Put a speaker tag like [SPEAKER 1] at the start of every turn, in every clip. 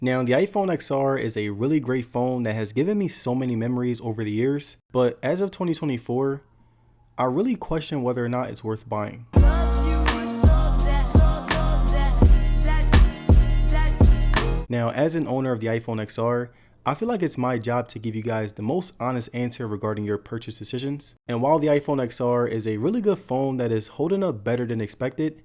[SPEAKER 1] Now, the iPhone XR is a really great phone that has given me so many memories over the years, but as of 2024, I really question whether or not it's worth buying. Now, as an owner of the iPhone XR, I feel like it's my job to give you guys the most honest answer regarding your purchase decisions. And while the iPhone XR is a really good phone that is holding up better than expected,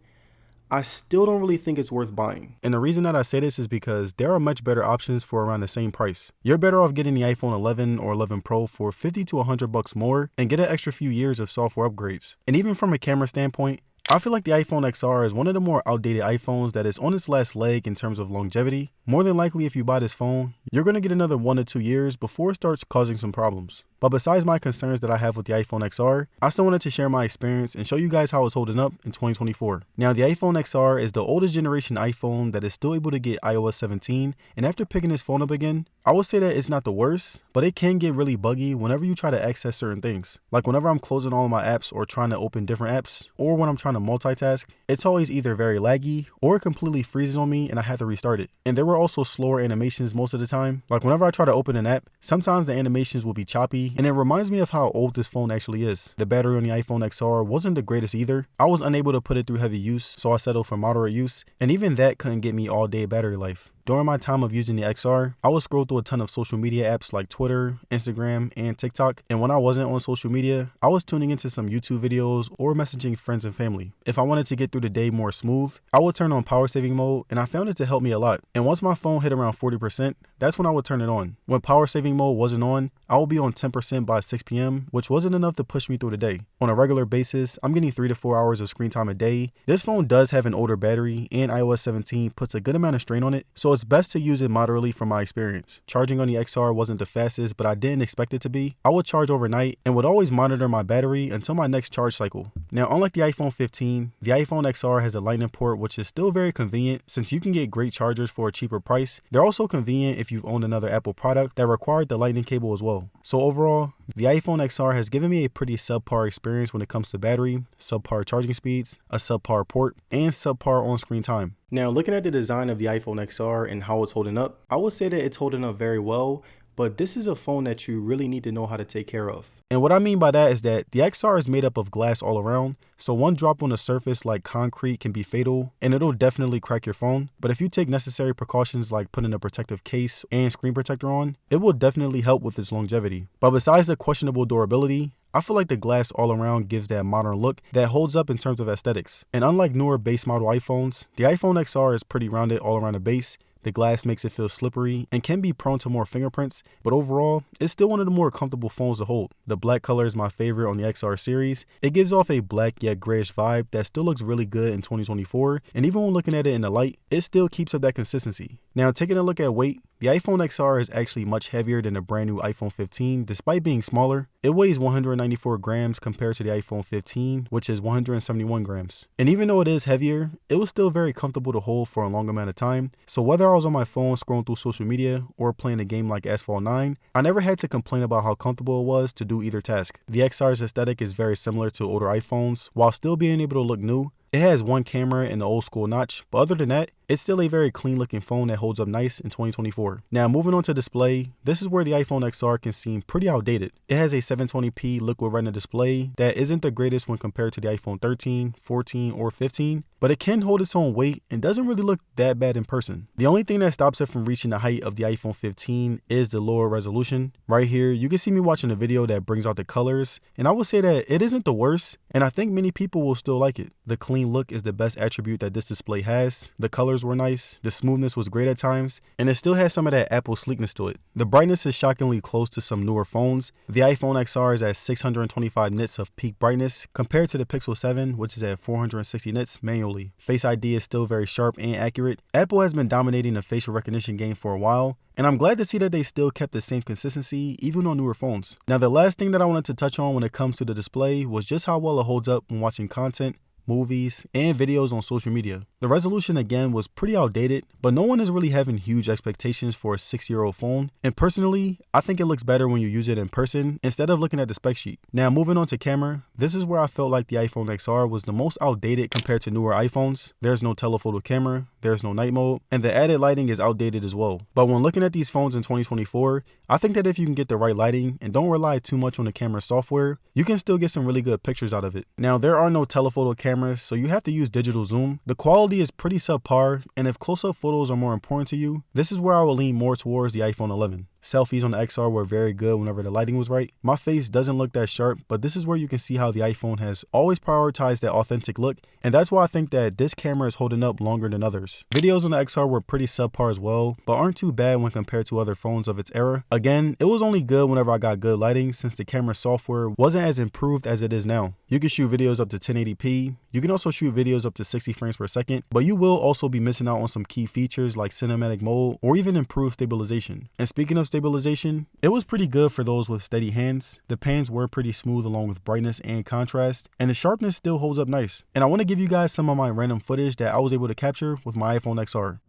[SPEAKER 1] I still don't really think it's worth buying. And the reason that I say this is because there are much better options for around the same price. You're better off getting the iPhone 11 or 11 Pro for 50 to 100 bucks more and get an extra few years of software upgrades. And even from a camera standpoint, I feel like the iPhone XR is one of the more outdated iPhones that is on its last leg in terms of longevity. More than likely, if you buy this phone, you're going to get another 1 to 2 years before it starts causing some problems. But besides my concerns that I have with the iPhone XR, I still wanted to share my experience and show you guys how it's holding up in 2024. Now, the iPhone XR is the oldest generation iPhone that is still able to get iOS 17, and after picking this phone up again, I would say that it's not the worst, but it can get really buggy whenever you try to access certain things. Like whenever I'm closing all of my apps or trying to open different apps, or when I'm trying to multitask, it's always either very laggy or it completely freezes on me and I have to restart it. And there were also slower animations most of the time. Like whenever I try to open an app, sometimes the animations will be choppy, and it reminds me of how old this phone actually is. The battery on the iPhone XR wasn't the greatest either. I was unable to put it through heavy use, so I settled for moderate use, and even that couldn't get me all day battery life. During my time of using the XR, I would scroll through a ton of social media apps like Twitter, Instagram, and TikTok. And when I wasn't on social media, I was tuning into some YouTube videos or messaging friends and family. If I wanted to get through the day more smooth, I would turn on power saving mode, and I found it to help me a lot. And once my phone hit around 40%, that's when I would turn it on. When power saving mode wasn't on, I would be on 10% by 6 p.m., which wasn't enough to push me through the day. On a regular basis, I'm getting 3 to 4 hours of screen time a day. This phone does have an older battery, and iOS 17 puts a good amount of strain on it, so it's best to use it moderately from my experience. Charging on the XR wasn't the fastest, but I didn't expect it to be. I would charge overnight and would always monitor my battery until my next charge cycle. Now, unlike the iPhone 15, the iPhone XR has a Lightning port, which is still very convenient since you can get great chargers for a cheaper price. They're also convenient if you've owned another Apple product that required the Lightning cable as well. So overall, the iPhone XR has given me a pretty subpar experience when it comes to battery, subpar charging speeds, a subpar port, and subpar on-screen time. Now, looking at the design of the iPhone XR and how it's holding up, I would say that it's holding up very well, but this is a phone that you really need to know how to take care of. And what I mean by that is that the XR is made up of glass all around, so one drop on a surface like concrete can be fatal, and it'll definitely crack your phone. But if you take necessary precautions like putting a protective case and screen protector on, it will definitely help with its longevity. But besides the questionable durability, I feel like the glass all around gives that modern look that holds up in terms of aesthetics. And unlike newer base model iPhones, the iPhone XR is pretty rounded all around the base. The glass makes it feel slippery and can be prone to more fingerprints, but overall, it's still one of the more comfortable phones to hold. The black color is my favorite on the XR series. It gives off a black yet grayish vibe that still looks really good in 2024, and even when looking at it in the light, it still keeps up that consistency. Now, taking a look at weight, the iPhone XR is actually much heavier than the brand new iPhone 15, despite being smaller. It weighs 194 grams compared to the iPhone 15, which is 171 grams. And even though it is heavier, it was still very comfortable to hold for a long amount of time. So whether I was on my phone scrolling through social media or playing a game like Asphalt 9, I never had to complain about how comfortable it was to do either task. The XR's aesthetic is very similar to older iPhones, while still being able to look new. It has one camera and the old school notch, but other than that, it's still a very clean looking phone that holds up nice in 2024. Now, moving on to display, this is where the iPhone XR can seem pretty outdated. It has a 720p liquid retina display that isn't the greatest when compared to the iPhone 13, 14, or 15, but it can hold its own weight and doesn't really look that bad in person. The only thing that stops it from reaching the height of the iPhone 15 is the lower resolution. Right here, you can see me watching a video that brings out the colors, and I would say that it isn't the worst, and I think many people will still like it. The clean look is the best attribute that this display has. The colors were nice, the smoothness was great at times, and it still has some of that Apple sleekness to it. The brightness is shockingly close to some newer phones. The iPhone XR is at 625 nits of peak brightness compared to the Pixel 7, which is at 460 nits manually. Face ID is still very sharp and accurate. Apple has been dominating the facial recognition game for a while, and I'm glad to see that they still kept the same consistency even on newer phones. Now, the last thing that I wanted to touch on when it comes to the display was just how well it holds up when watching content, movies, and videos on social media. The resolution again was pretty outdated, but no one is really having huge expectations for a 6-year-old phone, and personally, I think it looks better when you use it in person instead of looking at the spec sheet. Now, moving on to camera, this is where I felt like the iPhone XR was the most outdated compared to newer iPhones. There's no telephoto camera, there's no night mode, and the added lighting is outdated as well. But when looking at these phones in 2024, I think that if you can get the right lighting and don't rely too much on the camera software, you can still get some really good pictures out of it. Now, there are no telephoto cameras, so you have to use digital zoom. The quality is pretty subpar, and if close-up photos are more important to you, this is where I will lean more towards the iPhone 11. Selfies on the XR were very good whenever the lighting was right. My face doesn't look that sharp, but this is where you can see how the iPhone has always prioritized that authentic look, and that's why I think that this camera is holding up longer than others. Videos on the XR were pretty subpar as well, but aren't too bad when compared to other phones of its era. Again, it was only good whenever I got good lighting, since the camera software wasn't as improved as it is now. You can shoot videos up to 1080p. You can also shoot videos up to 60 frames per second, but you will also be missing out on some key features like cinematic mode or even improved stabilization. And speaking of stabilization, it was pretty good for those with steady hands. The pans were pretty smooth along with brightness and contrast, and the sharpness still holds up nice. And I want to give you guys some of my random footage that I was able to capture with my iPhone XR.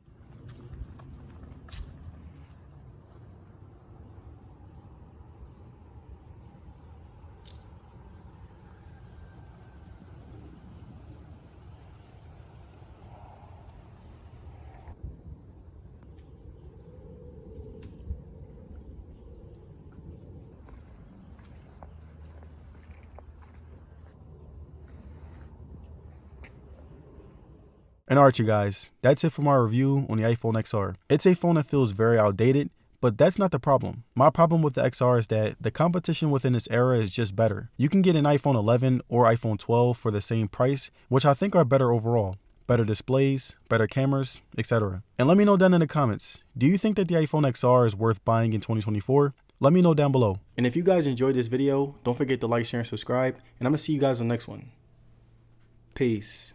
[SPEAKER 1] And alright you guys, that's it for my review on the iPhone XR. It's a phone that feels very outdated, but that's not the problem. My problem with the XR is that the competition within this era is just better. You can get an iPhone 11 or iPhone 12 for the same price, which I think are better overall. Better displays, better cameras, etc. And let me know down in the comments, do you think that the iPhone XR is worth buying in 2024? Let me know down below. And if you guys enjoyed this video, don't forget to like, share, and subscribe, and I'm gonna see you guys on the next one. Peace.